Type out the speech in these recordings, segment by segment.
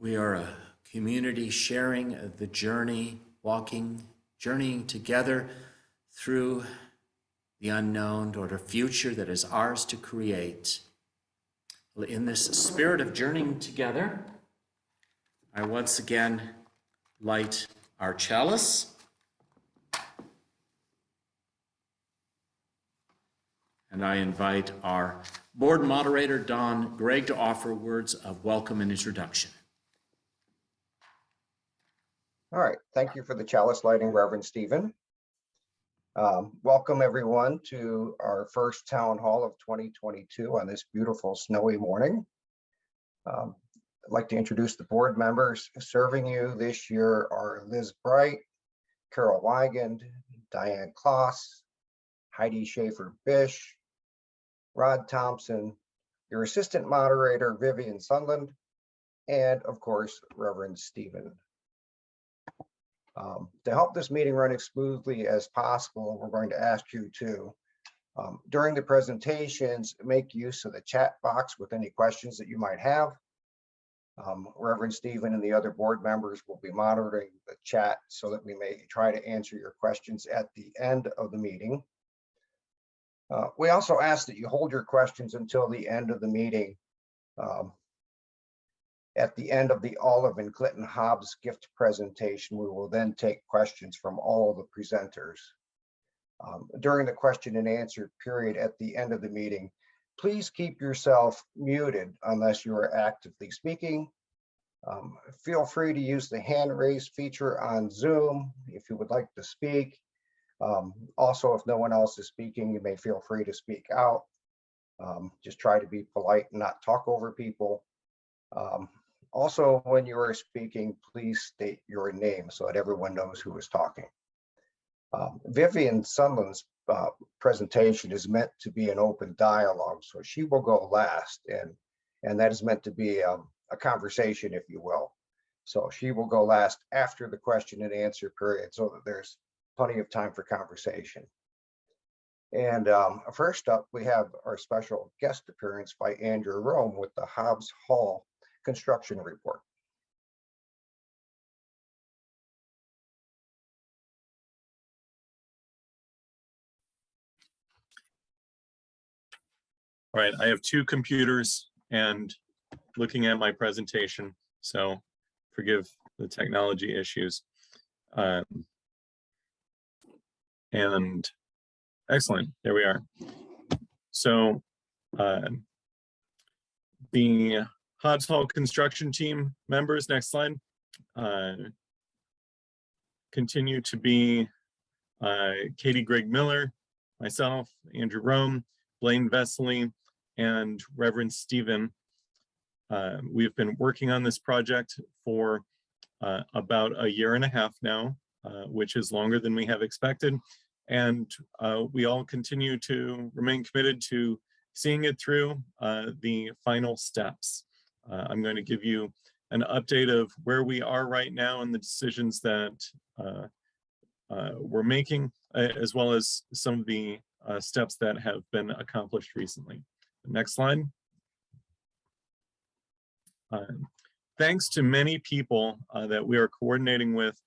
We are a community sharing the journey, journeying together through the unknown toward a future that is ours to create. In this spirit of journeying together, I once again light our chalice. And I invite our board moderator, Don Gregg, to offer words of welcome and introduction. All right, thank you for the chalice lighting, Reverend Stephen. Welcome everyone to our first town hall of 2022 on this beautiful snowy morning. I'd like to introduce the board members serving you this year are Liz Bright, Carol Wigand, Diane Kloss, Heidi Schaefer-Bish, Rod Thompson, your assistant moderator, Vivian Sunland, and of course, Reverend Stephen. To help this meeting run as smoothly as possible, we're going to ask you to, during the presentations, make use of the chat box with any questions that you might have. Reverend Stephen and the other board members will be monitoring the chat so that we may try to answer your questions at the end of the meeting. We also ask that you hold your questions until the end of the meeting. At the end of the Olive and Clinton Hobbs gift presentation, we will then take questions from all of the presenters. During the question and answer period at the end of the meeting, please keep yourself muted unless you are actively speaking. Feel free to use the hand raise feature on Zoom if you would like to speak. Also, if no one else is speaking, you may feel free to speak out. Just try to be polite and not talk over people. Also, when you are speaking, please state your name so that everyone knows who is talking. Vivian Sunland's presentation is meant to be an open dialogue, so she will go last, and that is meant to be a conversation, if you will. So she will go last after the question and answer period so that there's plenty of time for conversation. And first up, we have our special guest appearance by Andrew Rome with the Hobbs Hall construction report. All right, I have two computers and looking at my presentation, so forgive the technology issues. And excellent, there we are. So the Hobbs Hall construction team members, next slide, continue to be Katie Greg Miller, myself, Andrew Rome, Blaine Vesely, and Reverend Stephen. We've been working on this project for about a year and a half now, which is longer than we have expected. And we all continue to remain committed to seeing it through the final steps. I'm going to give you an update of where we are right now and the decisions that we're making, as well as some of the steps that have been accomplished recently. Next slide. Thanks to many people that we are coordinating with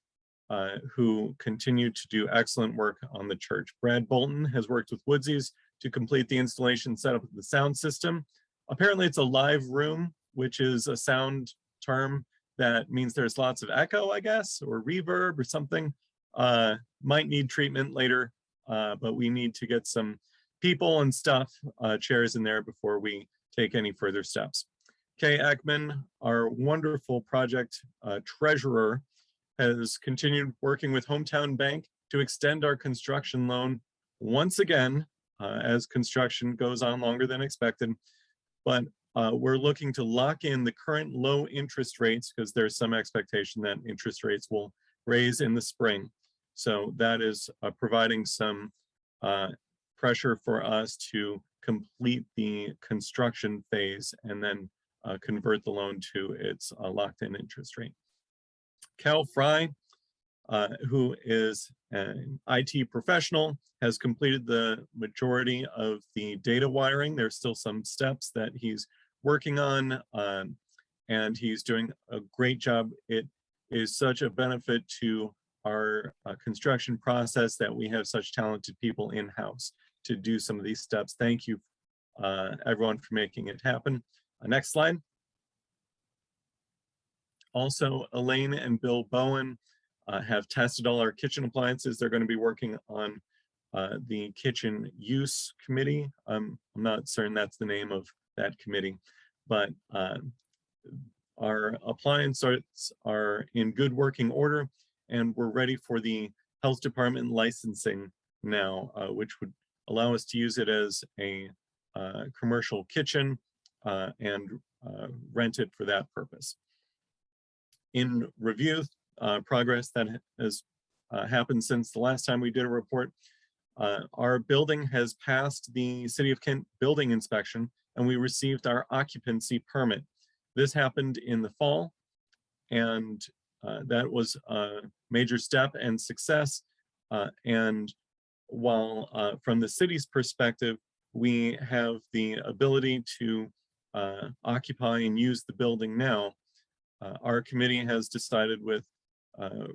who continue to do excellent work on the church. Brad Bolton has worked with Woodsies to complete the installation setup of the sound system. Apparently it's a live room, which is a sound term that means there's lots of echo, I guess, or reverb or something. Might need treatment later, but we need to get some people and stuff, chairs in there before we take any further steps. Kay Ekman, our wonderful project treasurer, has continued working with Hometown Bank to extend our construction loan once again, as construction goes on longer than expected. But we're looking to lock in the current low interest rates because there's some expectation that interest rates will raise in the spring. So that is providing some pressure for us to complete the construction phase and then convert the loan to its locked-in interest rate. Cal Fry, who is an IT professional, has completed the majority of the data wiring. There's still some steps that he's working on. and he's doing a great job. It is such a benefit to our construction process that we have such talented people in-house to do some of these steps. Thank you, everyone, for making it happen. Next slide. Also, Elaine and Bill Bowen have tested all our kitchen appliances. They're going to be working on the kitchen use committee. I'm not certain that's the name of that committee, but our appliances are in good working order, and we're ready for the health department licensing now, which would allow us to use it as a commercial kitchen and rent it for that purpose. In review, progress that has happened since the last time we did a report, our building has passed the City of Kent building inspection, and we received our occupancy permit. This happened in the fall, and that was a major step and success. And while from the city's perspective, we have the ability to occupy and use the building now, our committee has decided with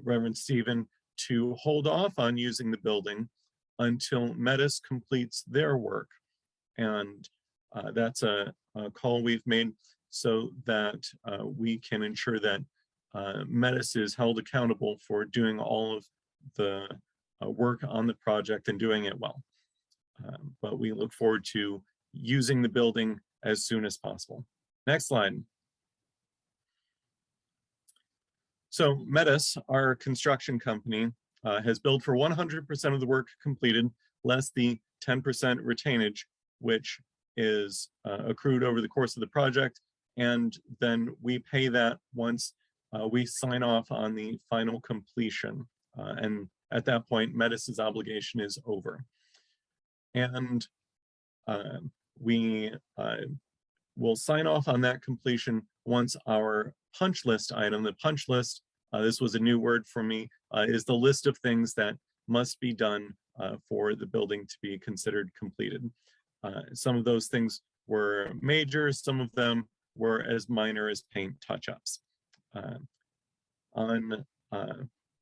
Reverend Stephen to hold off on using the building until Metis completes their work. And that's a call we've made so that we can ensure that Metis is held accountable for doing all of the work on the project and doing it well. But we look forward to using the building as soon as possible. Next slide. So Metis, our construction company, has billed for 100% of the work completed, less the 10% retainage, which is accrued over the course of the project. And then we pay that once we sign off on the final completion. And at that point, Metis's obligation is over. And we will sign off on that completion once our punch list item, the punch list, this was a new word for me, is the list of things that must be done for the building to be considered completed. Some of those things were major, some of them were as minor as paint touch-ups. On,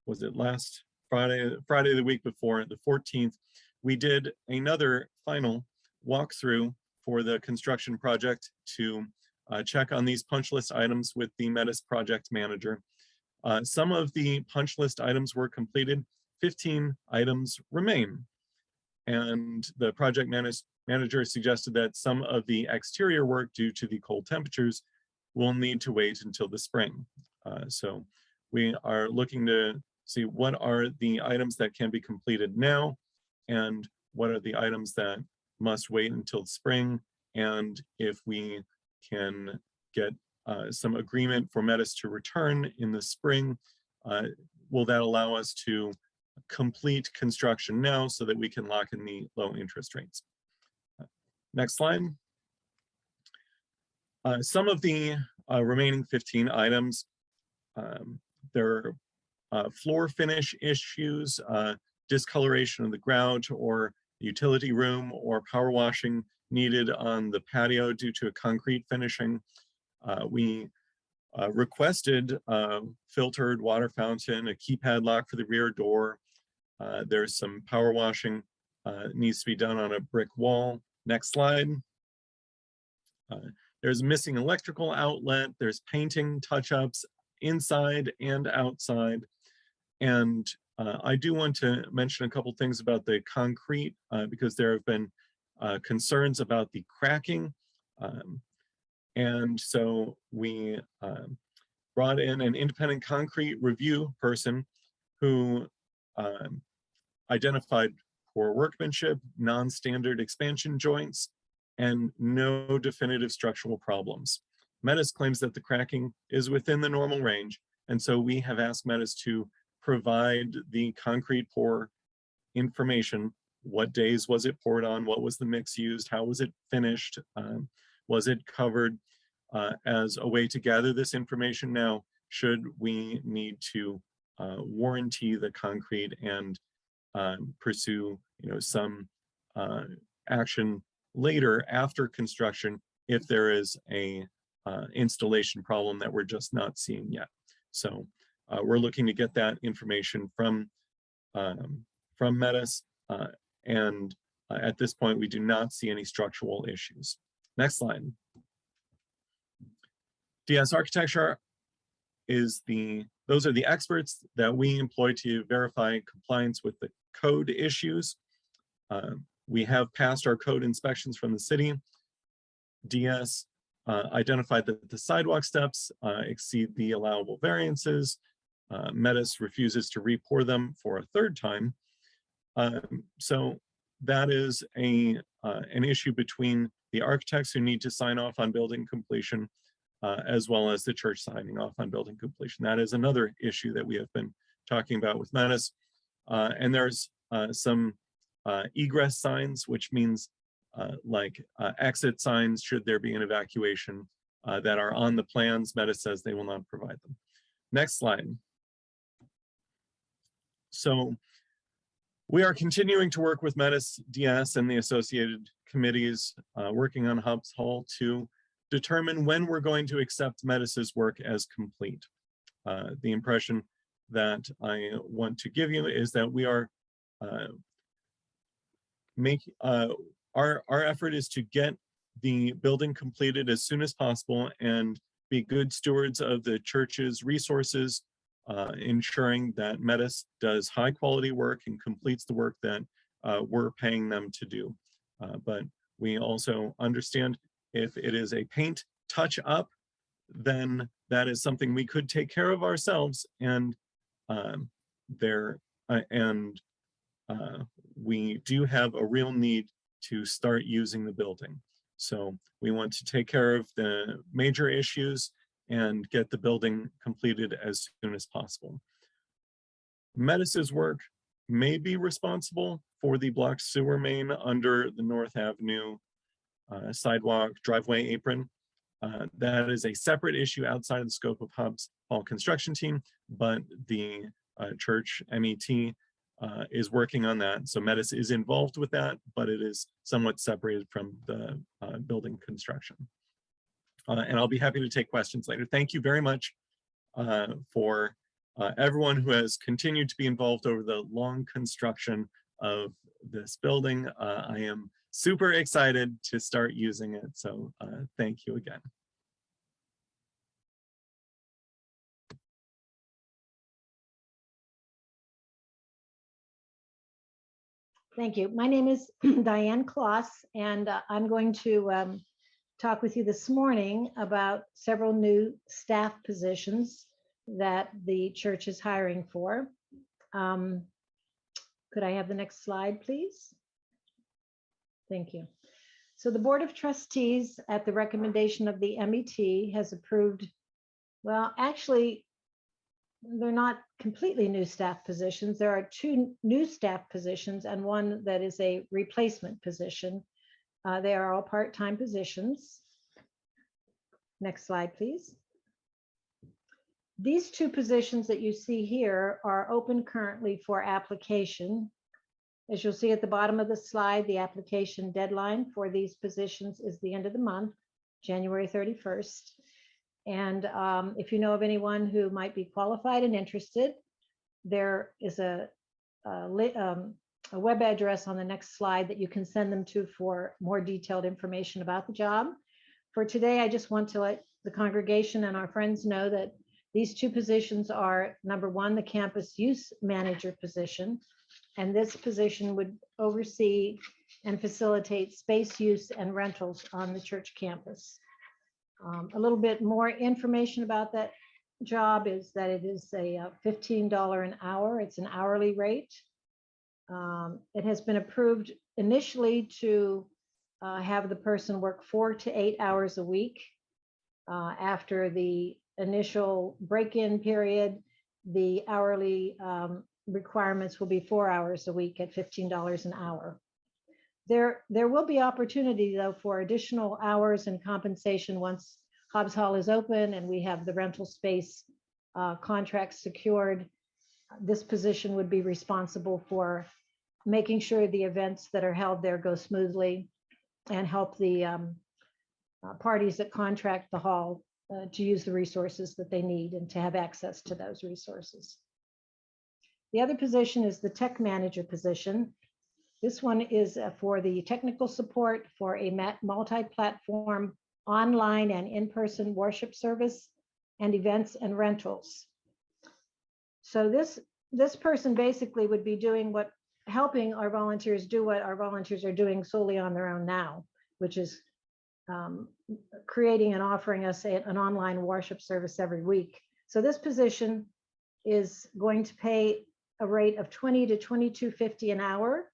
was it last Friday the week before, the 14th, we did another final walkthrough for the construction project to check on these punch list items with the Metis project manager. Some of the punch list items were completed, 15 items remain. And the project manager suggested that some of the exterior work due to the cold temperatures will need to wait until the spring. So we are looking to see what are the items that can be completed now and what are the items that must wait until spring, and if we can get some agreement for Metis to return in the spring, will that allow us to complete construction now so that we can lock in the low interest rates. Next slide. Some of the remaining 15 items, there are floor finish issues, discoloration of the grout or utility room, or power washing needed on the patio due to a concrete finishing. We requested a filtered water fountain, a keypad lock for the rear door. There's some power washing needs to be done on a brick wall. Next slide. There's missing electrical outlet. There's painting touch-ups inside and outside. And I do want to mention a couple things about the concrete because there have been concerns about the cracking. And so we brought in an independent concrete review person who identified poor workmanship, non-standard expansion joints, and no definitive structural problems. Metis claims that the cracking is within the normal range, and so we have asked Metis to provide the concrete pour information. What days was it poured on? What was the mix used? How was it finished? Was it covered? As a way to gather this information now, should we need to warranty the concrete and pursue, some action later after construction if there is a installation problem that we're just not seeing yet. So we're looking to get that information from Metis, and at this point, we do not see any structural issues. Next slide. DS architecture is those are the experts that we employ to verify compliance with the code issues. We have passed our code inspections from the city. DS identified that the sidewalk steps exceed the allowable variances. Metis refuses to re-pour them for a third time. So that is an issue between the architects who need to sign off on building completion, as well as the church signing off on building completion. That is another issue that we have been talking about with Metis. And there's some egress signs, which means like exit signs should there be an evacuation that are on the plans. Metis says they will not provide them. Next slide. So we are continuing to work with Metis, DS, and the associated committees working on Hobbs Hall to determine when we're going to accept Metis's work as complete. The impression that I want to give you is that we are our effort is to get the building completed as soon as possible and be good stewards of the church's resources, ensuring that Metis does high quality work and completes the work that we're paying them to do. But we also understand if it is a paint touch up, then that is something we could take care of ourselves, and we do have a real need to start using the building. So we want to take care of the major issues and get the building completed as soon as possible. Metis's work may be responsible for the blocked sewer main under the North Avenue sidewalk driveway apron. That is a separate issue outside of the scope of Hobbs Hall construction team, but the church MET is working on that. So Metis is involved with that, but it is somewhat separated from the building construction. And I'll be happy to take questions later. Thank you very much for everyone who has continued to be involved over the long construction of this building. I am super excited to start using it. So thank you again. Thank you. My name is Diane Kloss, and I'm going to talk with you this morning about several new staff positions that the church is hiring for. Could I have the next slide, please? Thank you. So the Board of Trustees, at the recommendation of the MET, has approved, well, actually, they're not completely new staff positions. There are 2 new staff positions and one that is a replacement position. They are all part-time positions. Next slide, please. These 2 positions that you see here are open currently for application. As you'll see at the bottom of the slide, the application deadline for these positions is the end of the month, January 31st. And if you know of anyone who might be qualified and interested, there is a web address on the next slide that you can send them to for more detailed information about the job. For today, I just want to let the congregation and our friends know that these 2 positions are, number 1, the campus use manager position, and this position would oversee and facilitate space use and rentals on the church campus. A little bit more information about that job is that it is a $15 an hour. It's an hourly rate. It has been approved initially to have the person work 4 to 8 hours a week. After the initial break-in period, the hourly requirements will be 4 hours a week at $15 an hour. There will be opportunity, though, for additional hours and compensation once Hobbs Hall is open and we have the rental space contracts secured. This position would be responsible for making sure the events that are held there go smoothly and help the parties that contract the hall to use the resources that they need and to have access to those resources. The other position is the tech manager position. This one is for the technical support for a multi-platform online and in-person worship service and events and rentals. So this person basically would be doing helping our volunteers do what our volunteers are doing solely on their own now, which is creating and offering us an online worship service every week. So this position is going to pay a rate of $20 to $22.50 an hour,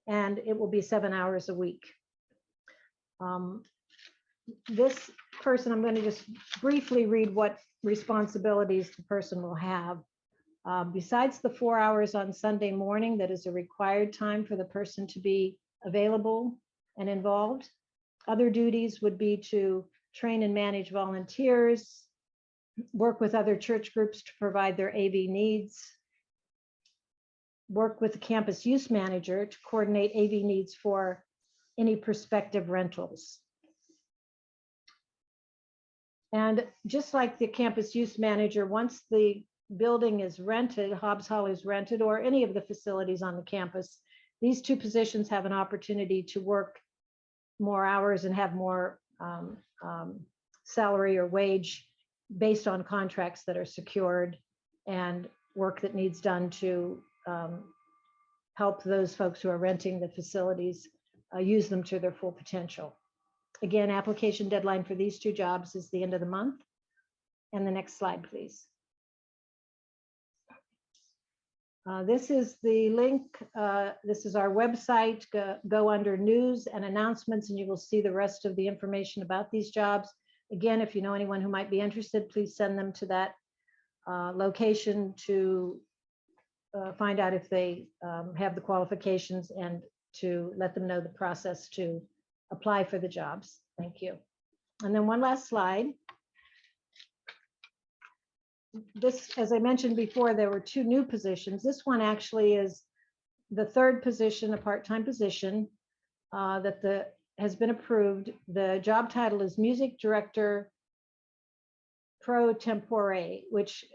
and it will be 7 hours a week. This person, I'm going to just briefly read what responsibilities the person will have. Besides the 4 hours on Sunday morning, that is a required time for the person to be available and involved. Other duties would be to train and manage volunteers, work with other church groups to provide their AV needs, work with the campus use manager to coordinate AV needs for any prospective rentals. And just like the campus use manager, once the building is rented, Hobbs Hall is rented, or any of the facilities on the campus, these two positions have an opportunity to work more hours and have more salary or wage based on contracts that are secured and work that needs done to help those folks who are renting the facilities use them to their full potential. Again, application deadline for these two jobs is the end of the month. And the next slide, please. This is the link. This is our website. Go under news and announcements, and you will see the rest of the information about these jobs. Again, if you know anyone who might be interested, please send them to that location to find out if they have the qualifications and to let them know the process to apply for the jobs. Thank you. And then one last slide. This, as I mentioned before, there were two new positions. This one actually is the third position, a part-time position that has been approved. The job title is Music Director Pro Tempore, which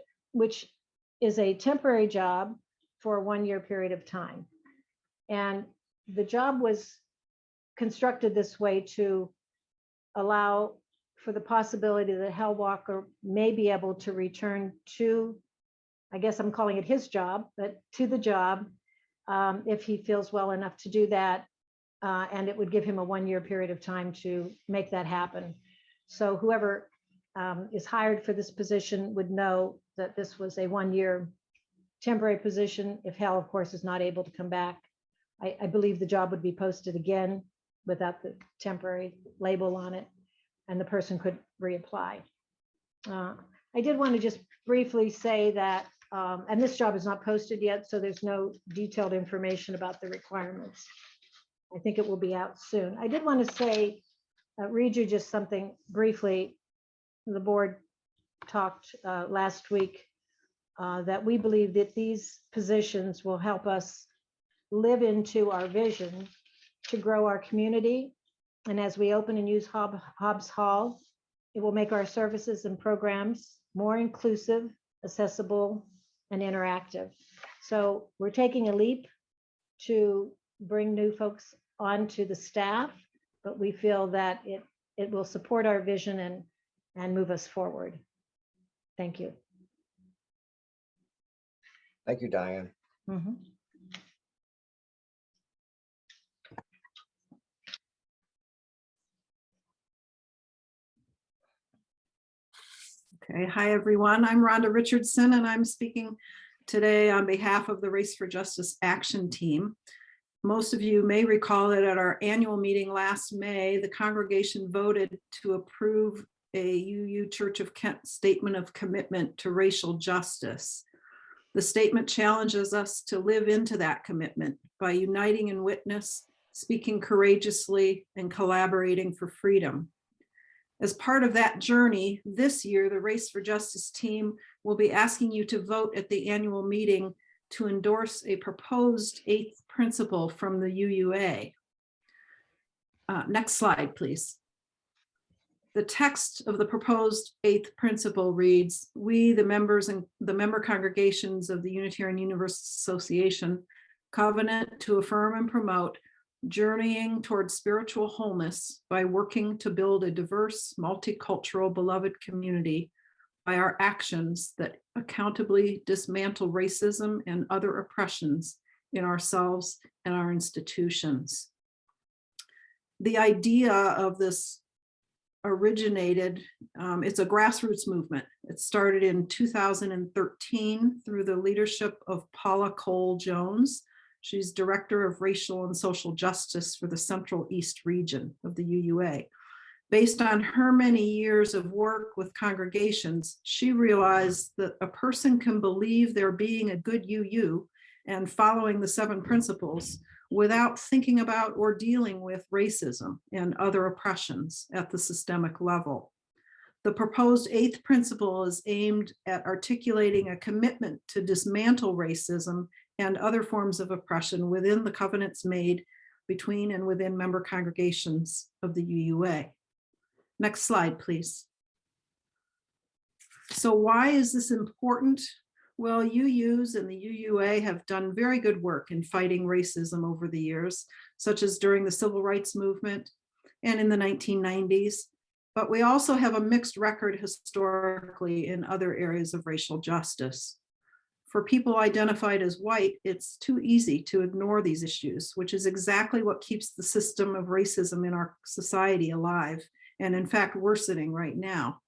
is a temporary job for a 1-year period of time. And the job was constructed this way to allow for the possibility that Hal Walker may be able to return to, I guess I'm calling it his job, but to the job if he feels well enough to do that. And it would give him a 1-year period of time to make that happen. So whoever is hired for this position would know that this was a 1-year temporary position. If Hal, of course, is not able to come back, I believe the job would be posted again without the temporary label on it, and the person could reapply. I did want to just briefly say that, and this job is not posted yet, so there's no detailed information about the requirements. I think it will be out soon. I did want to say, read you just something briefly. The board talked last week that we believe that these positions will help us live into our vision to grow our community. And as we open and use Hobbs Hall, it will make our services and programs more inclusive, accessible, and interactive. So we're taking a leap to bring new folks onto the staff, but we feel that it will support our vision and move us forward. Thank you. Thank you, Diane. Mm-hmm. Okay, hi everyone. I'm Rhonda Richardson and I'm speaking today on behalf of the Race for Justice Action Team. Most of you may recall that at our annual meeting last May, the congregation voted to approve a UU Church of Kent statement of commitment to racial justice. The statement challenges us to live into that commitment by uniting in witness, speaking courageously, and collaborating for freedom. As part of that journey, this year, the Race for Justice team will be asking you to vote at the annual meeting to endorse a proposed 8th principle from the UUA. Next slide, please. The text of the proposed 8th principle reads, "We, the members and the member congregations of the Unitarian Universalist Association, covenant to affirm and promote journeying towards spiritual wholeness by working to build a diverse, multicultural, beloved community by our actions that accountably dismantle racism and other oppressions in ourselves and our institutions." The idea of this originated, it's a grassroots movement. It started in 2013 through the leadership of Paula Cole Jones. She's Director of Racial and Social Justice for the Central East region of the UUA. Based on her many years of work with congregations, she realized that a person can believe they're being a good UU and following the 7 principles without thinking about or dealing with racism and other oppressions at the systemic level. The proposed 8th principle is aimed at articulating a commitment to dismantle racism and other forms of oppression within the covenants made between and within member congregations of the UUA. Next slide, please. So why is this important? Well, UUs and the UUA have done very good work in fighting racism over the years, such as during the Civil Rights Movement and in the 1990s. But we also have a mixed record historically in other areas of racial justice. For people identified as white, it's too easy to ignore these issues, which is exactly what keeps the system of racism in our society alive, and in fact worsening right now.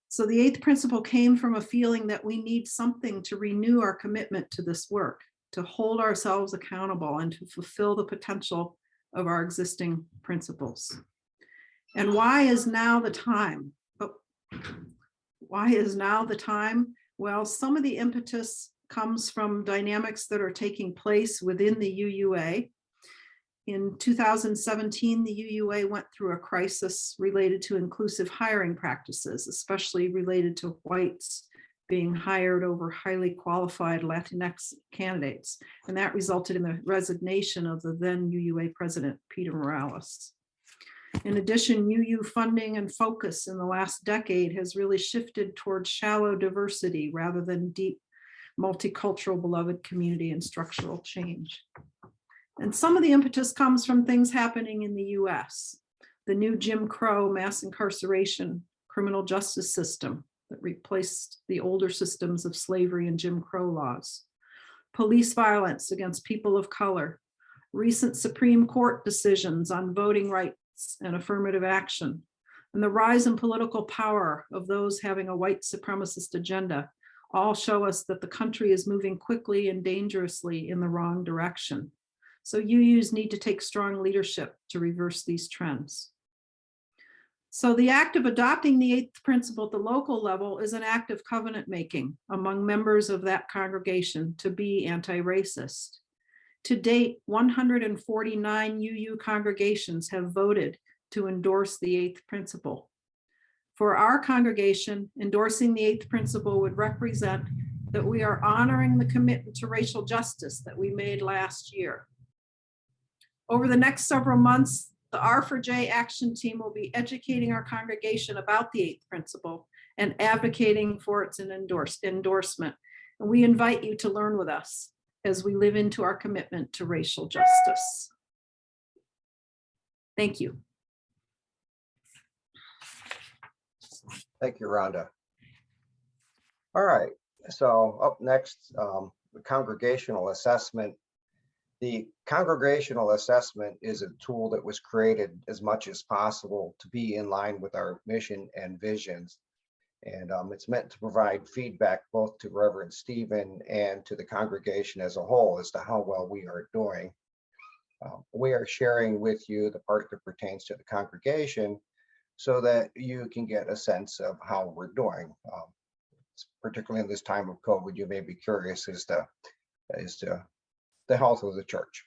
So the 8th principle came from a feeling that we need something to renew our commitment to this work, to hold ourselves accountable and to fulfill the potential of our existing principles. And why is now the time? Why is now the time? Well, some of the impetus comes from dynamics that are taking place within the UUA. In 2017, the UUA went through a crisis related to inclusive hiring practices, especially related to whites being hired over highly qualified Latinx candidates. And that resulted in the resignation of the then UUA president, Peter Morales. In addition, UU funding and focus in the last decade has really shifted towards shallow diversity rather than deep multicultural beloved community and structural change. And some of the impetus comes from things happening in the US. The new Jim Crow mass incarceration criminal justice system that replaced the older systems of slavery and Jim Crow laws. Police violence against people of color. Recent Supreme Court decisions on voting rights and affirmative action. And the rise in political power of those having a white supremacist agenda all show us that the country is moving quickly and dangerously in the wrong direction. So UUs need to take strong leadership to reverse these trends. So the act of adopting the 8th principle at the local level is an act of covenant making among members of that congregation to be anti-racist. To date, 149 UU congregations have voted to endorse the 8th principle. For our congregation, endorsing the 8th principle would represent that we are honoring the commitment to racial justice that we made last year. Over the next several months, the R4J action team will be educating our congregation about the 8th principle and advocating for its endorsement. And we invite you to learn with us as we live into our commitment to racial justice. Thank you. Thank you, Rhonda. All right, so up next, the congregational assessment. The congregational assessment is a tool that was created as much as possible to be in line with our mission and visions. And it's meant to provide feedback both to Reverend Stephen and to the congregation as a whole as to how well we are doing. We are sharing with you the part that pertains to the congregation so that you can get a sense of how we're doing. Particularly in this time of COVID, you may be curious as to the health of the church.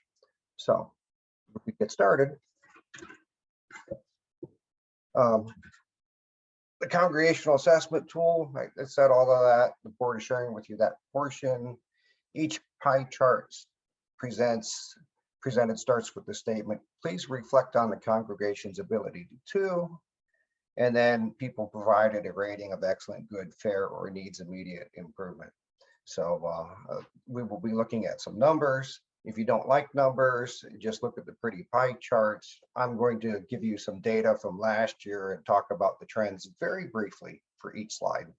So if we get started, the congregational assessment tool, I said all of that, the board is sharing with you that portion. Each pie chart presented starts with the statement, please reflect on the congregation's ability to And then people provided a rating of excellent, good, fair, or needs immediate improvement. So we will be looking at some numbers. If you don't like numbers, just look at the pretty pie charts. I'm going to give you some data from last year and talk about the trends very briefly for each slide.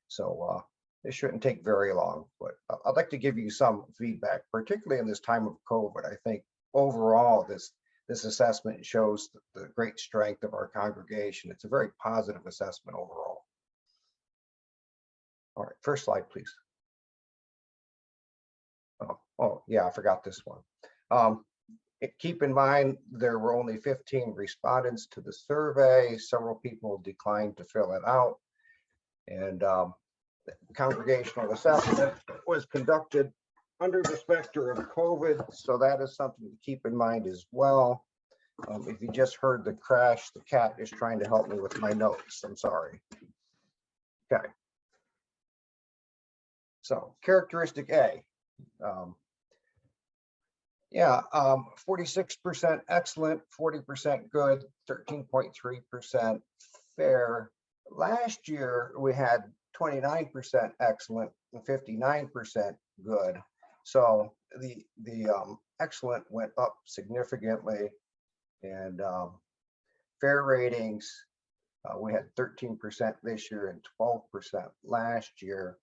So this shouldn't take very long, but I'd like to give you some feedback, particularly in this time of COVID. I think overall, this assessment shows the great strength of our congregation. It's a very positive assessment overall. All right, first slide, please. Oh yeah, I forgot this one. Keep in mind, there were only 15 respondents to the survey. Several people declined to fill it out. And congregational assessment was conducted under the specter of COVID. So that is something to keep in mind as well. If you just heard the crash, the cat is trying to help me with my notes. I'm sorry. Okay. So characteristic A. 46% excellent, 40% good, 13.3% fair. Last year, we had 29% excellent and 59% good. So the excellent went up significantly, and fair ratings, we had 13% this year and 12% last year.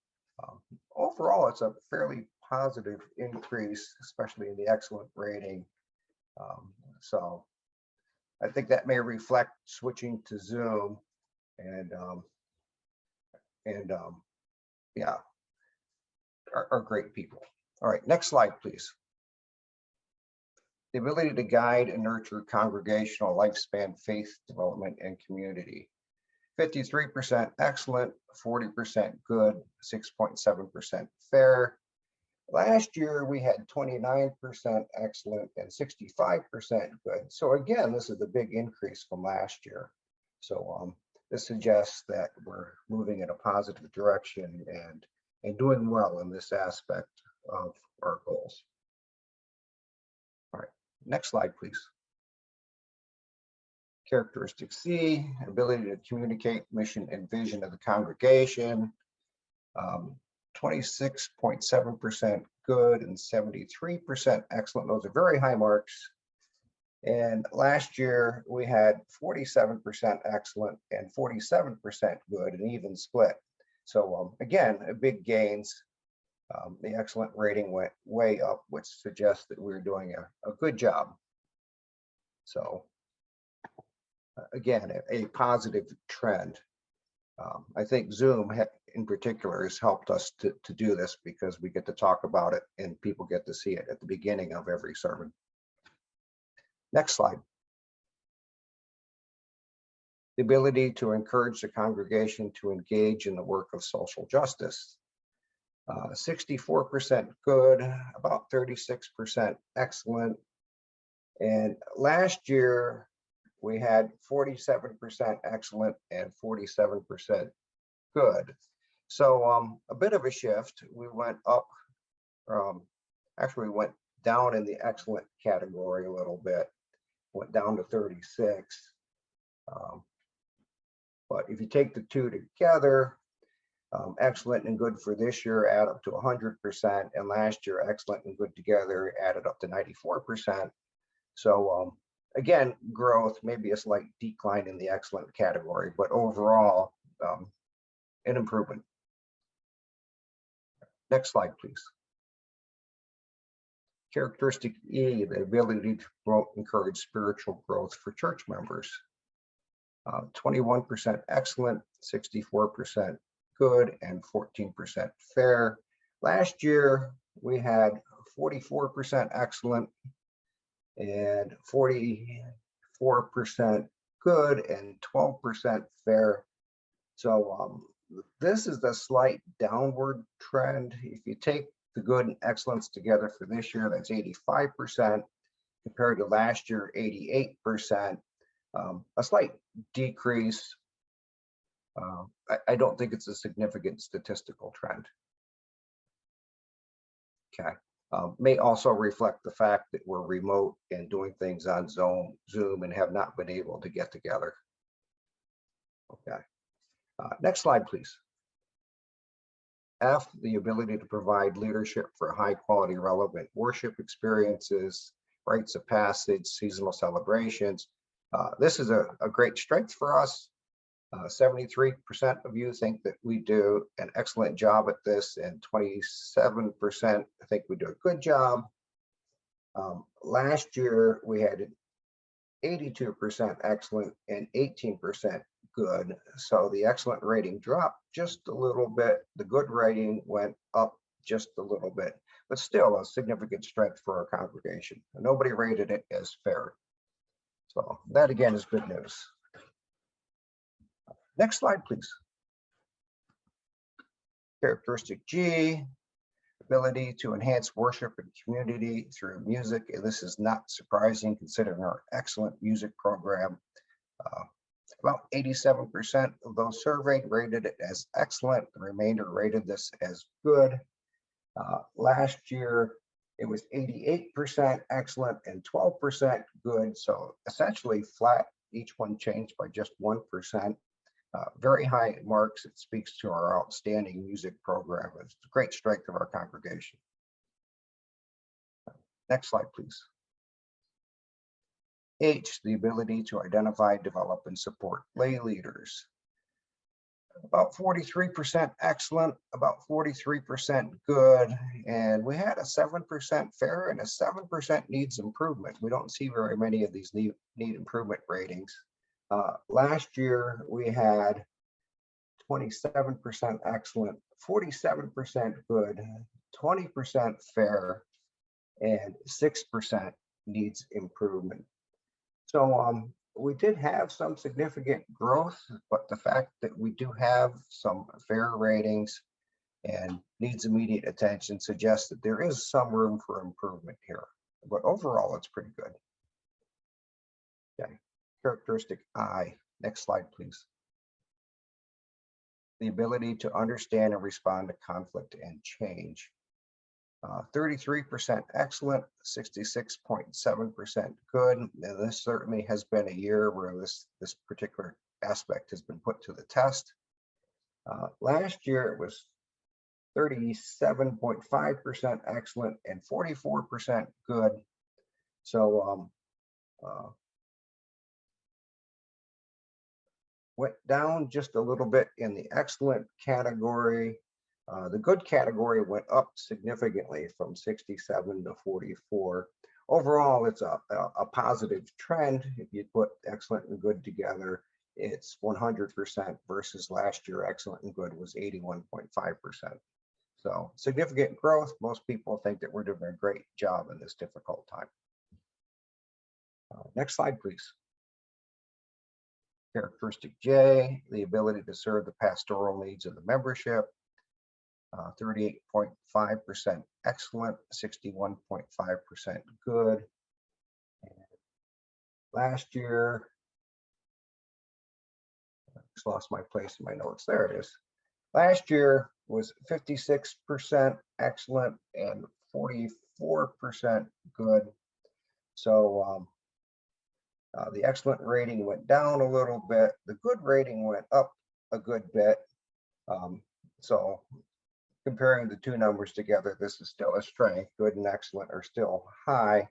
Overall, it's a fairly positive increase, especially in the excellent rating. So I think that may reflect switching to Zoom and yeah, are great people. All right, next slide, please. The ability to guide and nurture congregational lifespan, faith development, and community. 53% excellent, 40% good, 6.7% fair. Last year, we had 29% excellent and 65% good. So again, this is a big increase from last year. So this suggests that we're moving in a positive direction and doing well in this aspect of our goals. All right, next slide, please. Characteristic C, ability to communicate mission and vision of the congregation. 26.7% good and 73% excellent. Those are very high marks. And last year we had 47% excellent and 47% good, an even split. So again, big gains. The excellent rating went way up, which suggests that we're doing a good job. So again, a positive trend. I think Zoom in particular has helped us to do this, because we get to talk about it and people get to see it at the beginning of every sermon. Next slide. The ability to encourage the congregation to engage in the work of social justice. 64% good, about 36% excellent. And last year, we had 47% excellent and 47% good. So a bit of a shift. We went up, actually we went down in the excellent category a little bit, went down to 36. But if you take the two together, excellent and good for this year add up to 100%, and last year excellent and good together added up to 94%. So again, growth, maybe a slight decline in the excellent category, but overall an improvement. Next slide, please. Characteristic E, the ability to encourage spiritual growth for church members. 21% excellent, 64% good, and 14% fair. Last year, we had 44% excellent and 44% good and 12% fair. So this is the slight downward trend. If you take the good and excellence together for this year, that's 85% compared to last year, 88%. A slight decrease. I don't think it's a significant statistical trend. Okay. May also reflect the fact that we're remote and doing things on Zoom and have not been able to get together. Okay. Next slide, please. F, the ability to provide leadership for high quality, relevant worship experiences, rites of passage, seasonal celebrations. This is a great strength for us. 73% of you think that we do an excellent job at this, and 27% think we do a good job. Last year, we had 82% excellent and 18% good. So the excellent rating dropped just a little bit. The good rating went up just a little bit, but still a significant strength for our congregation. Nobody rated it as fair. So that again is good news. Next slide, please. Characteristic G, ability to enhance worship and community through music. And this is not surprising considering our excellent music program. About 87% of those surveyed rated it as excellent. The remainder rated this as good. Last year, it was 88% excellent and 12% good. So essentially flat. Each one changed by just 1%. Very high marks. It speaks to our outstanding music program. It's a great strength of our congregation. Next slide, please. H, the ability to identify, develop, and support lay leaders. About 43% excellent, about 43% good, and we had a 7% fair and a 7% needs improvement. We don't see very many of these need improvement ratings. Last year, we had 27% excellent, 47% good, 20% fair, and 6% needs improvement. So we did have some significant growth, but the fact that we do have some fair ratings and needs immediate attention suggests that there is some room for improvement here. But overall, it's pretty good. Okay. Characteristic I. Next slide, please. The ability to understand and respond to conflict and change. 33% excellent, 66.7% good. And this certainly has been a year where this particular aspect has been put to the test. Last year, it was 37.5% excellent and 44% good. So went down just a little bit in the excellent category. The good category went up significantly from 67 to 44. Overall, it's a positive trend. If you put excellent and good together, it's 100% versus last year, excellent and good was 81.5%. So significant growth. Most people think that we're doing a great job in this difficult time. Next slide, please. Characteristic J, the ability to serve the pastoral needs of the membership. 38.5% excellent, 61.5% good. And last year, I just lost my place in my notes. There it is. Last year was 56% excellent and 44% good. So the excellent rating went down a little bit. The good rating went up a good bit. So comparing the two numbers together, this is still a strength. Good and excellent are still high.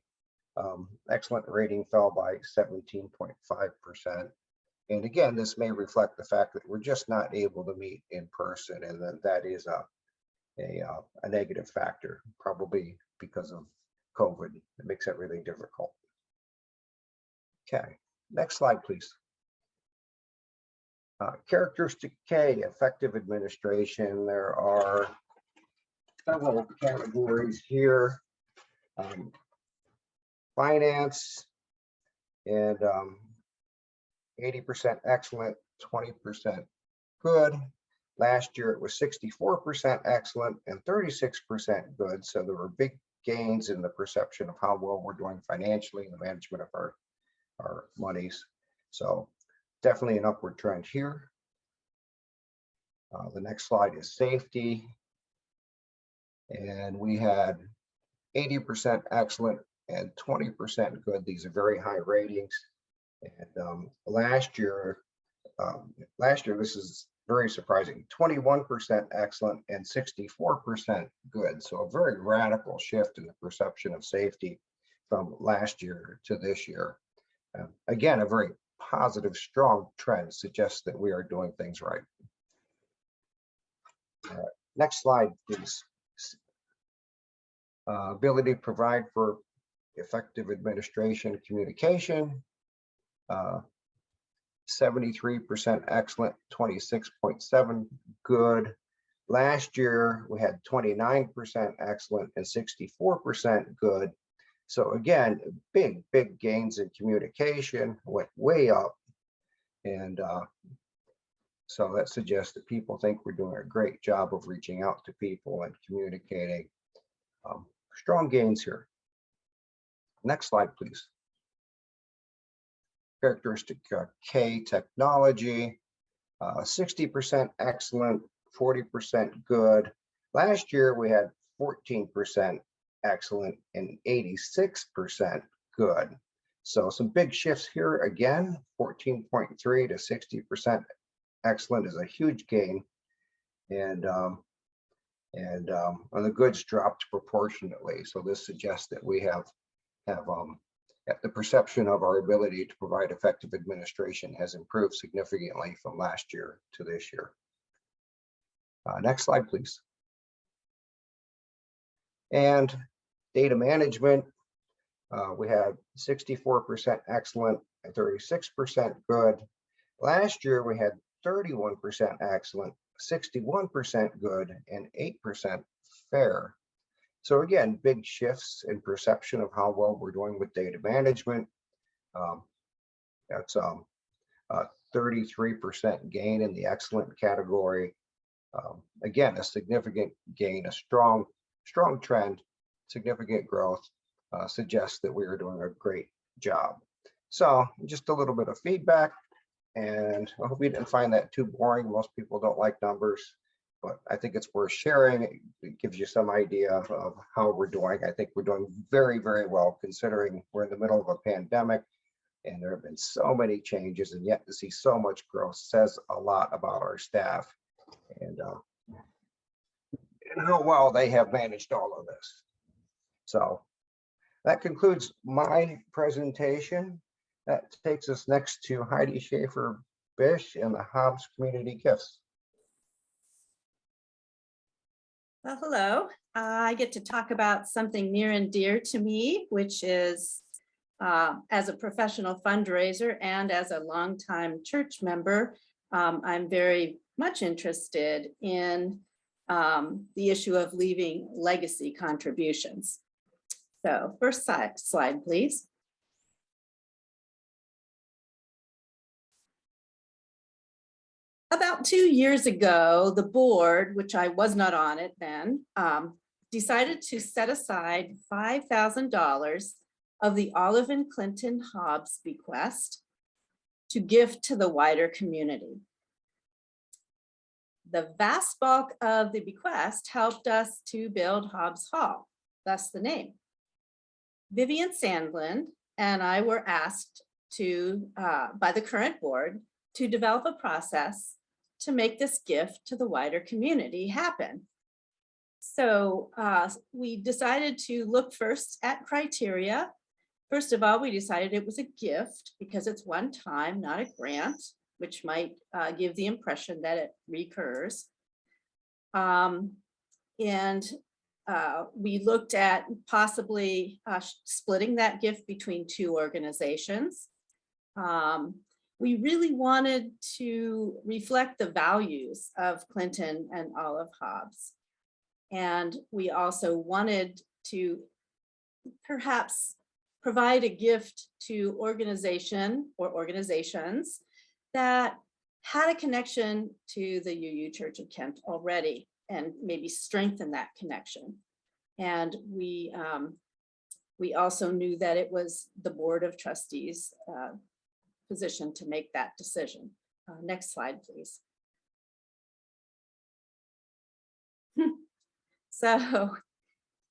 Excellent rating fell by 17.5%. And again, this may reflect the fact that we're just not able to meet in person, and that is a negative factor, probably because of COVID. It makes everything difficult. Okay, next slide, please. Characteristic K, effective administration. There are several categories here. Finance and 80% excellent, 20% good. Last year it was 64% excellent and 36% good. So there were big gains in the perception of how well we're doing financially in the management of our monies. So definitely an upward trend here. The next slide is safety. And we had 80% excellent and 20% good. These are very high ratings. And last year, last year, this is very surprising, 21% excellent and 64% good. So a very radical shift in the perception of safety from last year to this year. Again, a very positive, strong trend suggests that we are doing things right. Next slide, please. Ability to provide for effective administration and communication. 73% excellent, 26.7 good. Last year, we had 29% excellent and 64% good. So again, big gains in communication, went way up. And so that suggests that people think we're doing a great job of reaching out to people and communicating. Strong gains here. Next slide, please. Characteristic K, technology, 60% excellent, 40% good. Last year, we had 14% excellent and 86% good. So some big shifts here again, 14.3 to 60% excellent is a huge gain. And the goods dropped proportionately. So this suggests that we have the perception of our ability to provide effective administration has improved significantly from last year to this year. Next slide, please. And data management, we had 64% excellent and 36% good. Last year, we had 31% excellent, 61% good, and 8% fair. So again, big shifts in perception of how well we're doing with data management. That's a 33% gain in the excellent category. Again, a significant gain, a strong trend, significant growth suggests that we are doing a great job. So just a little bit of feedback, and I hope you didn't find that too boring. Most people don't like numbers, but I think it's worth sharing. It gives you some idea of how we're doing. I think we're doing very well, considering we're in the middle of a pandemic and there have been so many changes, and yet to see so much growth says a lot about our staff and how well they have managed all of this. So that concludes my presentation. That takes us next to Heidi Schaefer-Bish and the Hobbs Community Gifts. Well, hello. I get to talk about something near and dear to me, which is as a professional fundraiser and as a longtime church member, I'm very much interested in the issue of leaving legacy contributions. So first slide, please. About 2 years ago, the board, which I was not on it then, decided to set aside $5,000 of the Olive and Clinton Hobbs bequest to gift to the wider community. The vast bulk of the bequest helped us to build Hobbs Hall, thus the name. Vivian Sandlin and I were asked to, by the current board, to develop a process to make this gift to the wider community happen. So we decided to look first at criteria. First of all, we decided it was a gift because it's one time, not a grant, which might give the impression that it recurs. We looked at possibly splitting that gift between two organizations. We really wanted to reflect the values of Clinton and Olive Hobbs. And we also wanted to perhaps provide a gift to organization or organizations that had a connection to the UU Church of Kent already and maybe strengthen that connection. And we also knew that it was the Board of Trustees position to make that decision. Next slide, please. So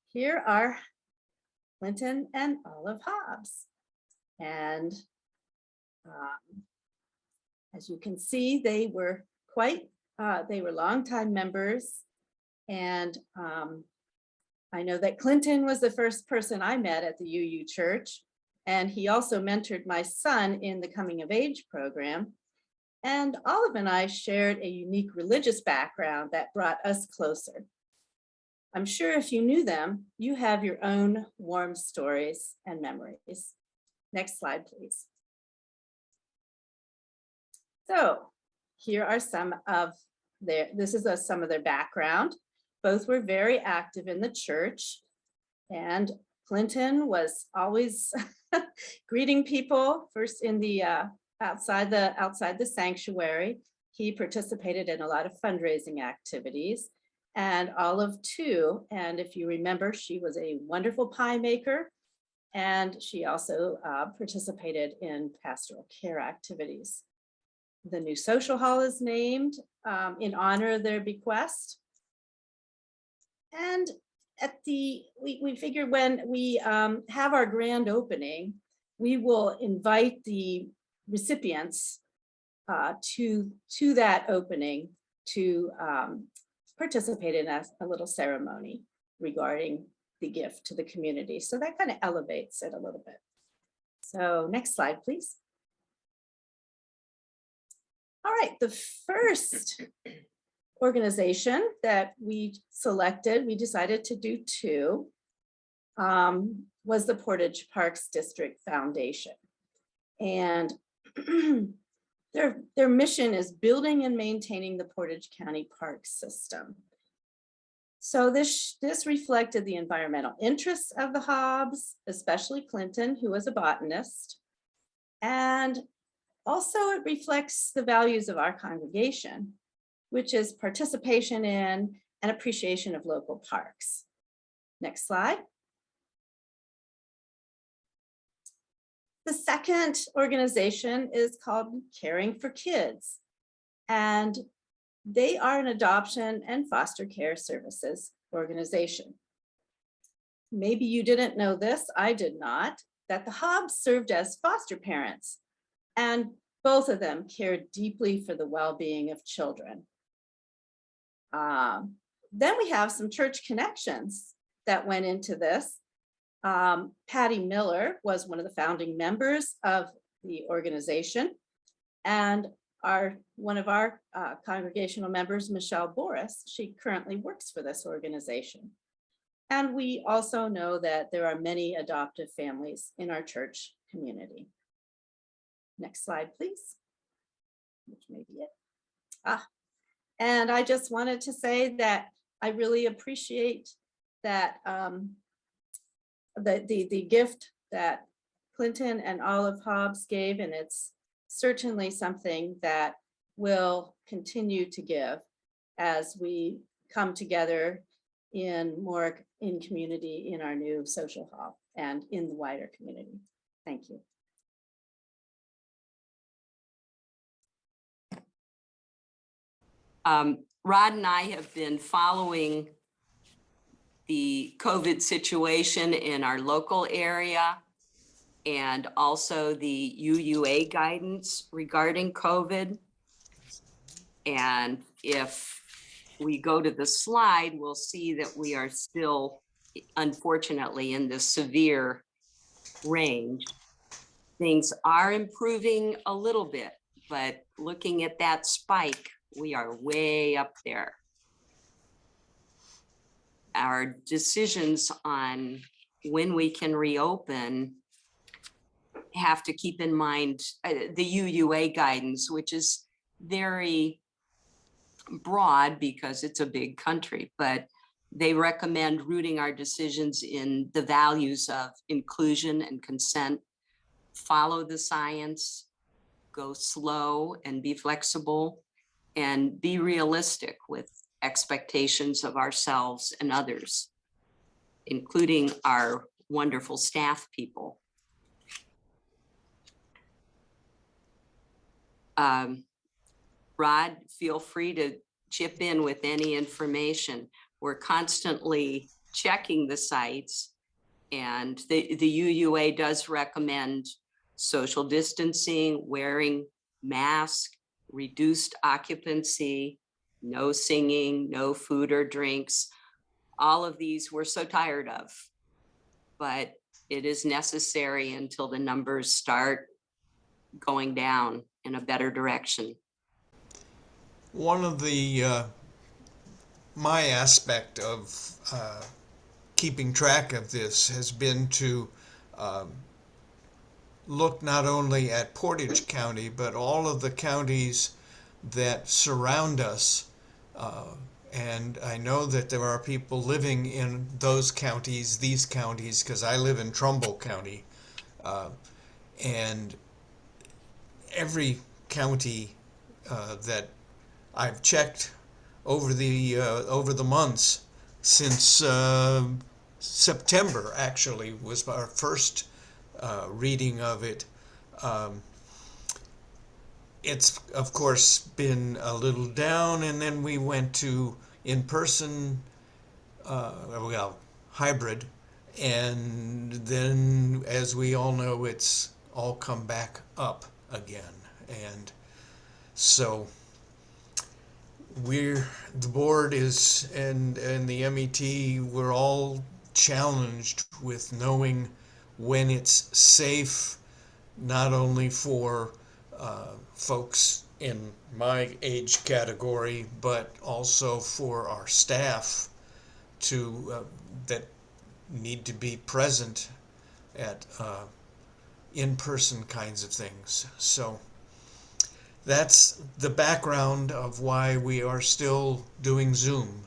here are Clinton and Olive Hobbs. And As you can see, they were longtime members. And I know that Clinton was the first person I met at the UU Church, and he also mentored my son in the Coming of Age program. And Olive and I shared a unique religious background that brought us closer. I'm sure if you knew them, you have your own warm stories and memories. Next slide, please. So here are some of some of their background. Both were very active in the church, and Clinton was always greeting people first in the outside the sanctuary. He participated in a lot of fundraising activities, and Olive too. And if you remember, she was a wonderful pie maker, and she also participated in pastoral care activities. The new social hall is named in honor of their bequest. And we figured when we have our grand opening, we will invite the recipients to that opening to participate in a little ceremony regarding the gift to the community. So that kind of elevates it a little bit. So next slide, please. All right, the first organization that we selected, we decided to do two, was the Portage Parks District Foundation. And their mission is building and maintaining the Portage County Park System. So this reflected the environmental interests of the Hobbs, especially Clinton, who was a botanist. And also it reflects the values of our congregation, which is participation in and appreciation of local parks. Next slide. The second organization is called Caring for Kids, and they are an adoption and foster care services organization. Maybe you didn't know this, I did not, that the Hobbs served as foster parents, and both of them cared deeply for the well-being of children. Then we have some church connections that went into this. Patty Miller was one of the founding members of the organization, and one of our congregational members, Michelle Boris, she currently works for this organization. And we also know that there are many adoptive families in our church community. Next slide, please. Which may be it. And I just wanted to say that I really appreciate that the gift that Clinton and Olive Hobbs gave, and it's certainly something that will continue to give as we come together in community in our new social hall and in the wider community. Thank you. Rod and I have been following the COVID situation in our local area and also the UUA guidance regarding COVID. And if we go to the slide, we'll see that we are still, unfortunately, in the severe range. Things are improving a little bit, but looking at that spike, we are way up there. Our decisions on when we can reopen have to keep in mind the UUA guidance, which is very broad because it's a big country, but they recommend rooting our decisions in the values of inclusion and consent, follow the science, go slow and be flexible, and be realistic with expectations of ourselves and others, including our wonderful staff people. Rod, feel free to chip in with any information. We're constantly checking the sites, and the UUA does recommend social distancing, wearing masks, reduced occupancy, no singing, no food or drinks. All of these we're so tired of, but it is necessary until the numbers start going down in a better direction. One of the my aspect of keeping track of this has been to look not only at Portage County, but all of the counties that surround us. And I know that there are people living in those counties, these counties, because I live in Trumbull County. And every county that I've checked over the months since September, actually was our first reading of it. It's of course been a little down, and then we went to in-person, well, hybrid, and then, as we all know, it's all come back up again. And so the board is, and the MET, we're all challenged with knowing when it's safe, not only for folks in my age category, but also for our staff to that need to be present at in-person kinds of things. So that's the background of why we are still doing Zoom.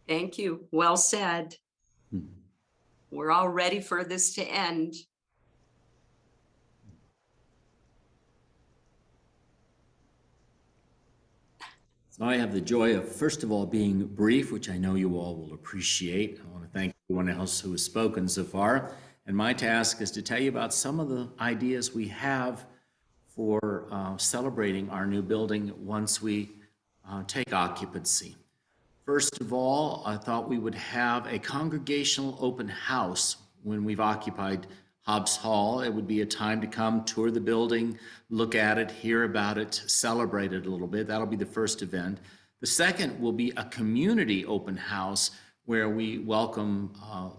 Thank you. Well said. Hmm. We're all ready for this to end. So I have the joy of, first of all, being brief, which I know you all will appreciate. I want to thank everyone else who has spoken so far. And my task is to tell you about some of the ideas we have for celebrating our new building once we take occupancy. First of all, I thought we would have a congregational open house when we've occupied Hobbs Hall. It would be a time to come tour the building, look at it, hear about it, celebrate it a little bit. That'll be the first event. The second will be a community open house where we welcome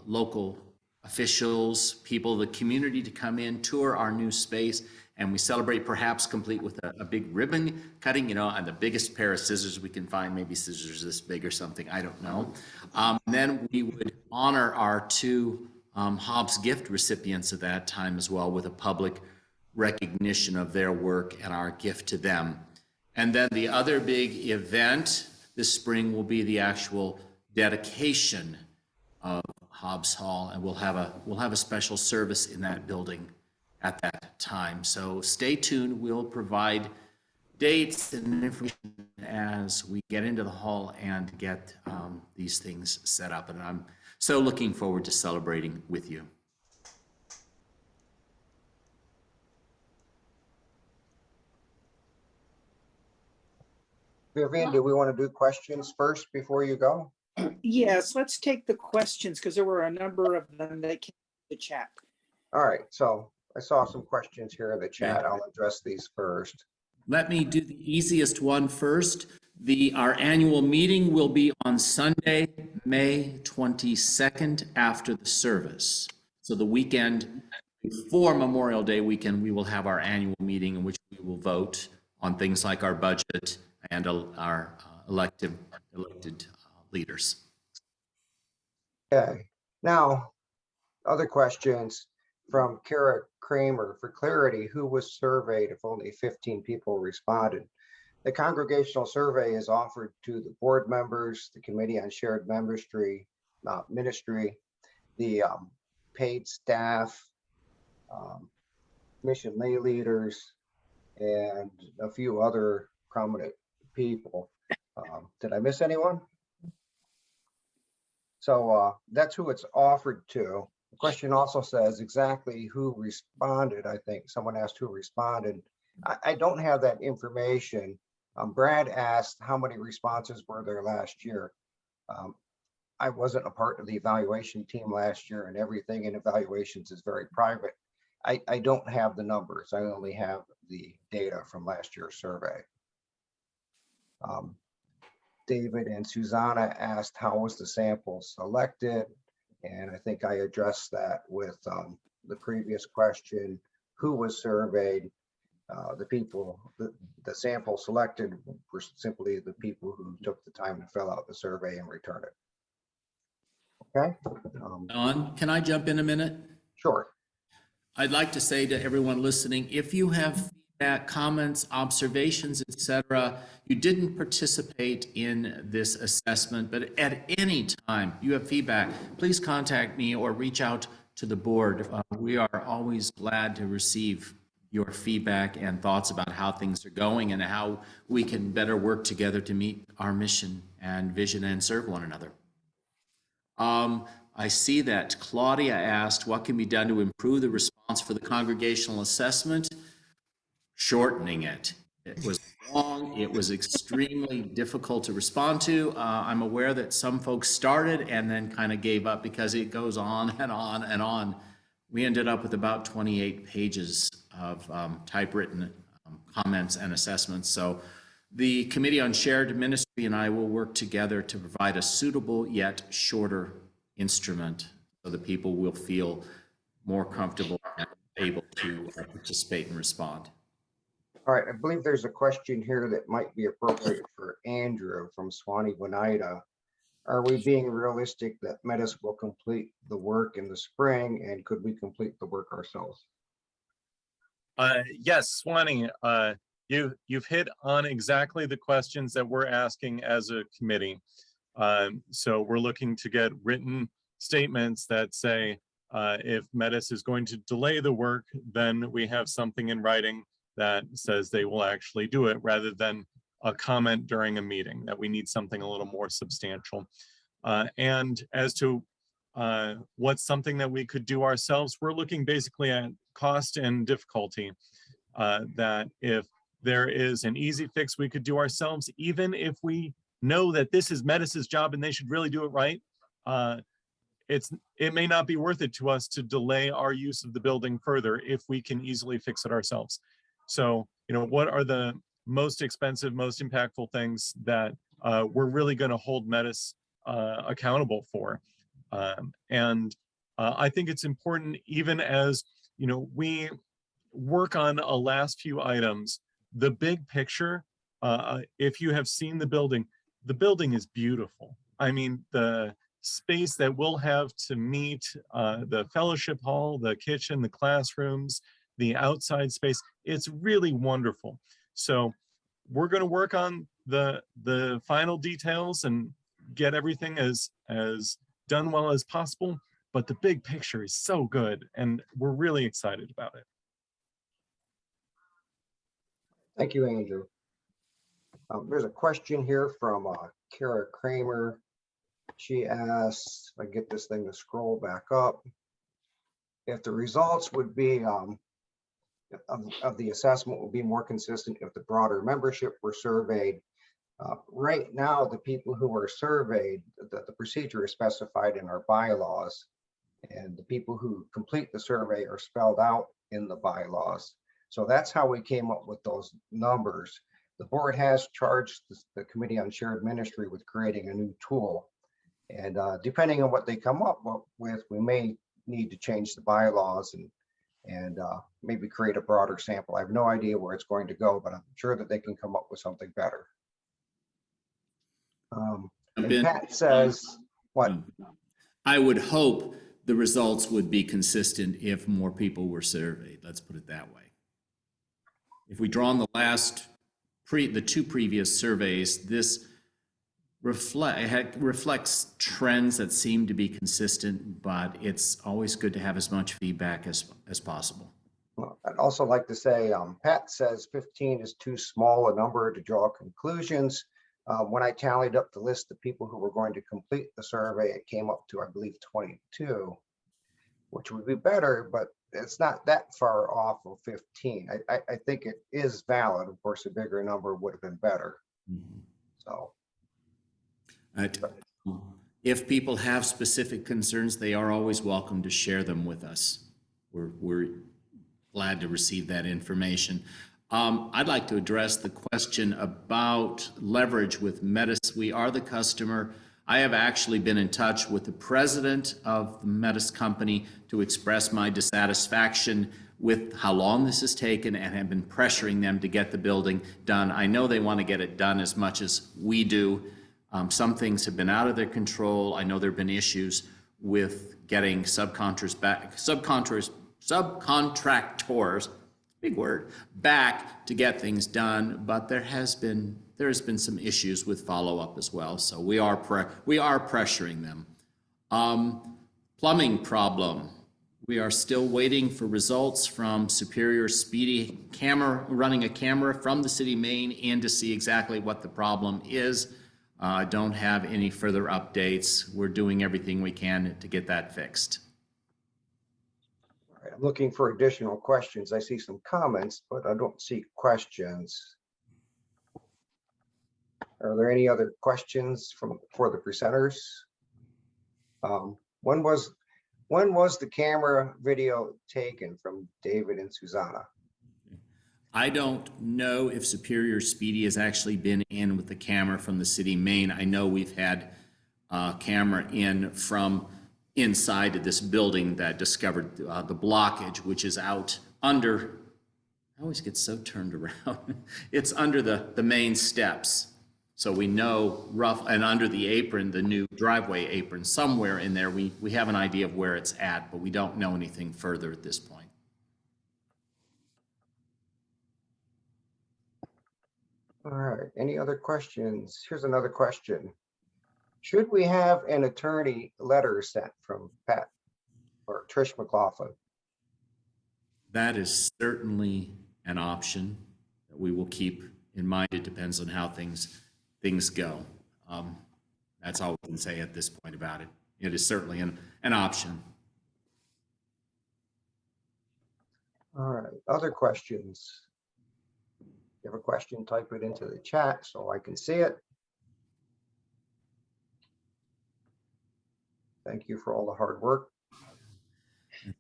local officials, people, the community to come in, tour our new space, and we celebrate, perhaps complete with a big ribbon cutting, and the biggest pair of scissors we can find, maybe scissors this big or something, I don't know. Then we would honor our two Hobbs gift recipients at that time as well, with a public recognition of their work and our gift to them. And then the other big event this spring will be the actual dedication of Hobbs Hall, and we'll have a special service in that building at that time. So stay tuned. We'll provide dates and information as we get into the hall and get these things set up. And I'm so looking forward to celebrating with you. Vivian, do we want to do questions first before you go? Yes, let's take the questions because there were a number of them that came to the chat. All right, so I saw some questions here in the chat. I'll address these first. Let me do the easiest one first. Our annual meeting will be on Sunday, May 22nd, after the service. So the weekend before Memorial Day weekend, we will have our annual meeting in which we will vote on things like our budget and our elected leaders. Okay, now, other questions from Kara Kramer. For clarity, who was surveyed if only 15 people responded? The congregational survey is offered to the board members, the Committee on Shared Ministry, the paid staff, mission lay leaders, and a few other prominent people. Did I miss anyone? So that's who it's offered to. The question also says exactly who responded. I think someone asked who responded. I don't have that information. Brad asked how many responses were there last year. I wasn't a part of the evaluation team last year, and everything in evaluations is very private. I don't have the numbers. I only have the data from last year's survey. David and Susanna asked how was the sample selected? And I think I addressed that with the previous question, who was surveyed? The sample selected were simply the people who took the time to fill out the survey and return it. Okay. Don, can I jump in a minute? Sure. I'd like to say to everyone listening, if you have feedback, comments, observations, etc., you didn't participate in this assessment, but at any time you have feedback, please contact me or reach out to the board. We are always glad to receive your feedback and thoughts about how things are going and how we can better work together to meet our mission and vision and serve one another. I see that Claudia asked what can be done to improve the response for the congregational assessment. Shortening it. It was long. It was extremely difficult to respond to. I'm aware that some folks started and then kind of gave up because it goes on and on and on. We ended up with about 28 pages of typewritten comments and assessments. So the Committee on Shared Ministry and I will work together to provide a suitable yet shorter instrument so that people will feel more comfortable and able to participate and respond. All right, I believe there's a question here that might be appropriate for Andrew from Swanee Oneida. Are we being realistic that Metis will complete the work in the spring, and could we complete the work ourselves? Yes, Swanee, you've hit on exactly the questions that we're asking as a committee. So we're looking to get written statements that say if Metis is going to delay the work, then we have something in writing that says they will actually do it rather than a comment during a meeting, that we need something a little more substantial. And as to what's something that we could do ourselves, we're looking basically at cost and difficulty, that if there is an easy fix we could do ourselves, even if we know that this is Metis's job and they should really do it right, it may not be worth it to us to delay our use of the building further if we can easily fix it ourselves. So, what are the most expensive, most impactful things that we're really going to hold Metis accountable for? And I think it's important, even as we work on a last few items, the big picture, if you have seen the building is beautiful. I mean, the space that we'll have to meet, the fellowship hall, the kitchen, the classrooms, the outside space, it's really wonderful. So we're going to work on the final details and get everything as done well as possible, but the big picture is so good and we're really excited about it. Thank you, Andrew. There's a question here from Kara Kramer. She asks, if I get this thing to scroll back up, if the results would be of the assessment will be more consistent if the broader membership were surveyed. Right now, the people who are surveyed, the procedure is specified in our bylaws, and the people who complete the survey are spelled out in the bylaws. So that's how we came up with those numbers. The board has charged the Committee on Shared Ministry with creating a new tool. And depending on what they come up with, we may need to change the bylaws and maybe create a broader sample. I have no idea where it's going to go, but I'm sure that they can come up with something better. And Pat says, what? I would hope the results would be consistent if more people were surveyed. Let's put it that way. If we draw on the two previous surveys, this reflects trends that seem to be consistent, but it's always good to have as much feedback as possible. Well, I'd also like to say, Pat says 15 is too small a number to draw conclusions. When I tallied up the list of people who were going to complete the survey, it came up to, I believe, 22, which would be better, but it's not that far off of 15. I think it is valid. Of course, a bigger number would have been better. Mm-hmm. So. If people have specific concerns, they are always welcome to share them with us. We're glad to receive that information. I'd like to address the question about leverage with Metis. We are the customer. I have actually been in touch with the president of the Metis company to express my dissatisfaction with how long this has taken and have been pressuring them to get the building done. I know they want to get it done as much as we do. Some things have been out of their control. I know there have been issues with getting subcontractors, big word, back to get things done, but there has been some issues with follow-up as well. So we are pressuring them. Plumbing problem. We are still waiting for results from Superior Speedy camera, running a camera from the city main in to see exactly what the problem is. Don't have any further updates. We're doing everything we can to get that fixed. All right, I'm looking for additional questions. I see some comments, but I don't see questions. Are there any other questions for the presenters? When was the camera video taken from David and Susanna? I don't know if Superior Speedy has actually been in with the camera from the city main. I know we've had a camera in from inside of this building that discovered the blockage, which is out under, I always get so turned around. It's under the main steps. So we know and under the apron, the new driveway apron, somewhere in there, we have an idea of where it's at, but we don't know anything further at this point. All right, any other questions? Here's another question. Should we have an attorney letter sent from Pat or Trish McLaughlin? That is certainly an option that we will keep in mind. It depends on how things go. That's all we can say at this point about it. It is certainly an option. All right, other questions? If you have a question, type it into the chat so I can see it. Thank you for all the hard work.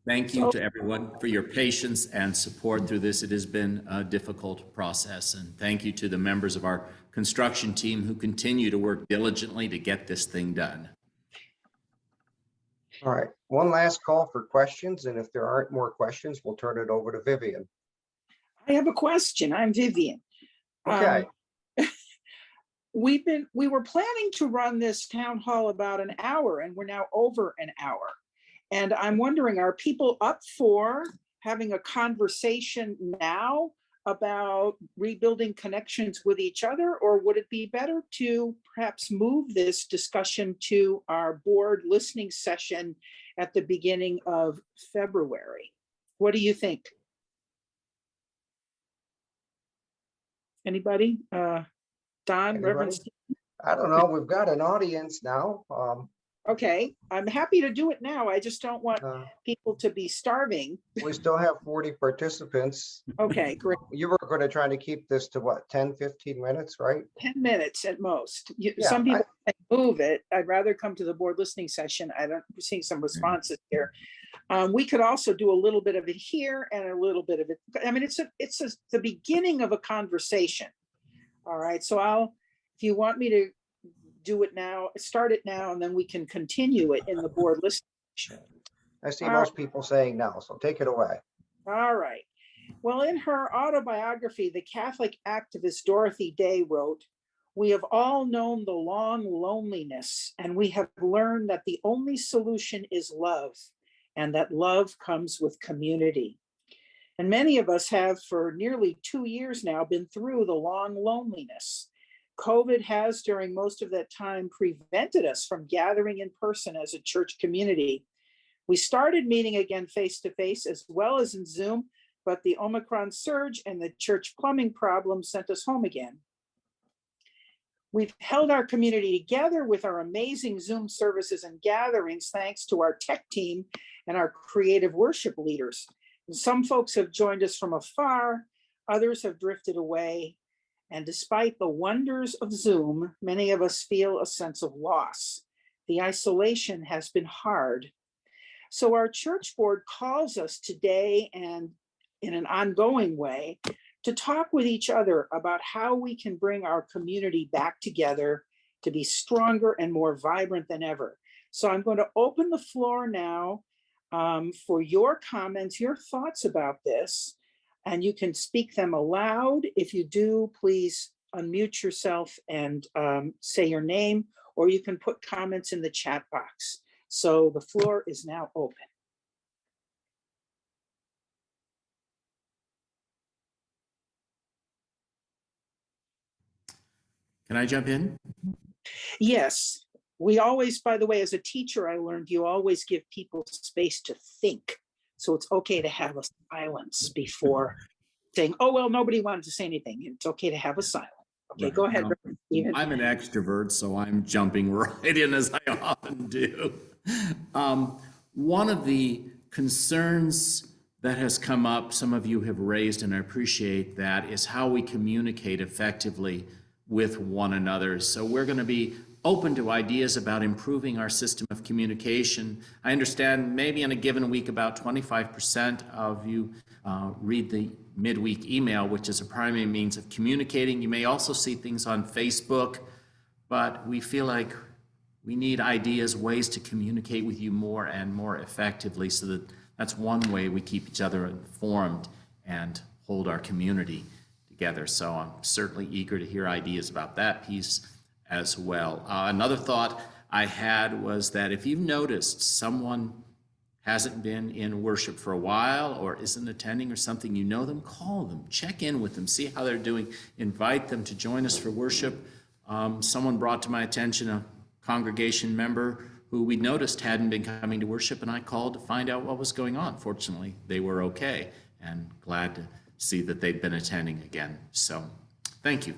Thank you to everyone for your patience and support through this. It has been a difficult process. And thank you to the members of our construction team who continue to work diligently to get this thing done. All right, one last call for questions. And if there aren't more questions, we'll turn it over to Vivian. I have a question. I'm Vivian. Okay. We were planning to run this town hall about an hour, and we're now over an hour. And I'm wondering, are people up for having a conversation now about rebuilding connections with each other? Or would it be better to perhaps move this discussion to our board listening session at the beginning of February? What do you think? Anybody? Don, Reverend Steve? I don't know. We've got an audience now. Okay, I'm happy to do it now. I just don't want people to be starving. We still have 40 participants. Okay, great. You were going to try to keep this to what, 10, 15 minutes, right? 10 minutes at most. Yeah, Some people say move it. I'd rather come to the board listening session. We're seeing some responses here. We could also do a little bit of it here and a little bit of it. I mean, it's the beginning of a conversation. All right, so if you want me to do it now, start it now, and then we can continue it in the board listening session. I see most people saying no, so take it away. All right. Well, in her autobiography, the Catholic activist Dorothy Day wrote, "We have all known the long loneliness, and we have learned that the only solution is love, and that love comes with community." And many of us have, for nearly 2 years now, been through the long loneliness. COVID has, during most of that time, prevented us from gathering in person as a church community. We started meeting again face-to-face as well as in Zoom, but the Omicron surge and the church plumbing problem sent us home again. We've held our community together with our amazing Zoom services and gatherings, thanks to our tech team and our creative worship leaders. And some folks have joined us from afar, others have drifted away. And despite the wonders of Zoom, many of us feel a sense of loss. The isolation has been hard. So our church board calls us today and in an ongoing way to talk with each other about how we can bring our community back together to be stronger and more vibrant than ever. So I'm going to open the floor now for your comments, your thoughts about this, and you can speak them aloud. If you do, please unmute yourself and say your name, or you can put comments in the chat box. So the floor is now open. Can I jump in? Yes, we always, by the way, as a teacher, I learned you always give people space to think. So it's okay to have a silence before saying, oh, well, nobody wanted to say anything. It's okay to have a silence. Okay, Right. go ahead, No, Stephen. I'm an extrovert, so I'm jumping right in as I often do. One of the concerns that has come up, some of you have raised, and I appreciate that, is how we communicate effectively with one another. So we're going to be open to ideas about improving our system of communication. I understand maybe in a given week about 25% of you read the midweek email, which is a primary means of communicating. You may also see things on Facebook, but we feel like we need ideas, ways to communicate with you more and more effectively, so that that's one way we keep each other informed and hold our community together. So I'm certainly eager to hear ideas about that piece as well. Another thought I had was that if you've noticed someone hasn't been in worship for a while or isn't attending or something, you know them, call them, check in with them, see how they're doing, invite them to join us for worship. Someone brought to my attention a congregation member who we noticed hadn't been coming to worship, and I called to find out what was going on. Fortunately, they were okay, and glad to see that they'd been attending again. So thank you.